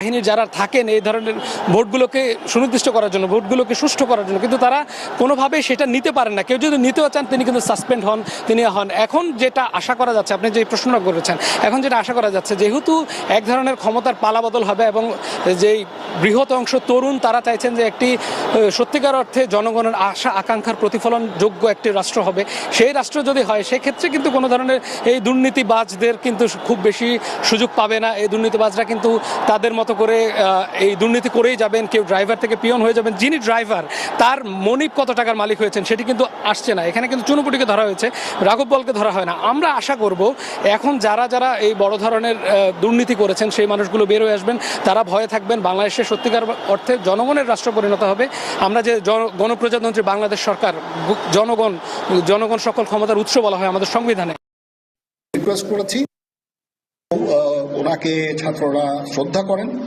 বাহিনীর যারা থাকেন এই ধরনের ভোটগুলোকে সুনির্দিষ্ট করার জন্য, ভোটগুলোকে সুষ্ঠু করার জন্য, কিন্তু তারা কোনোভাবেই সেটা নিতে পারেন না। কেউ যদি নিতেও চান তিনি কিন্তু সাসপেন্ড হন, তিনি হন। এখন যেটা আশা করা যাচ্ছে, আপনি যে প্রশ্নটা করেছেন, এখন যেটা আশা করা যাচ্ছে, যেহেতু এক ধরনের ক্ষমতার পালাবদল হবে এবং যেই বৃহৎ অংশ তরুণ তারা চাইছেন যে একটি সত্যিকার অর্থে জনগণের আশা আকাঙ্ক্ষার প্রতিফলন যোগ্য একটি রাষ্ট্র হবে, সেই রাষ্ট্র যদি হয় সেক্ষেত্রে কিন্তু কোনো ধরনের এই দুর্নীতিবাজদের কিন্তু খুব বেশি সুযোগ পাবে না। এই দুর্নীতিবাজরা কিন্তু তাদের মতো করে এই দুর্নীতি করেই যাবেন। কেউ ড্রাইভার থেকে পিয়ন হয়ে যাবেন। যিনি ড্রাইভার তার মনিব কত টাকার মালিক হয়েছেন সেটি কিন্তু আসছে না। এখানে কিন্তু চুনুপুটিকে ধরা হয়েছে, রাঘব বলকে ধরা হয় না। আমরা আশা করব এখন যারা যারা এই বড় ধরনের দুর্নীতি করেছেন সেই মানুষগুলো বের হয়ে আসবেন, তারা ভয়ে থাকবেন। বাংলাদেশের সত্যিকার অর্থে জনগণের রাষ্ট্র পরিণত হবে। আমরা যে গণপ্রজাতন্ত্রী বাংলাদেশ সরকার, জনগণ সকল ক্ষমতার উৎস বলা হয় আমাদের সংবিধানে। রিকোয়েস্ট করেছি, ওনাকে ছাত্ররা শ্রদ্ধা করেন।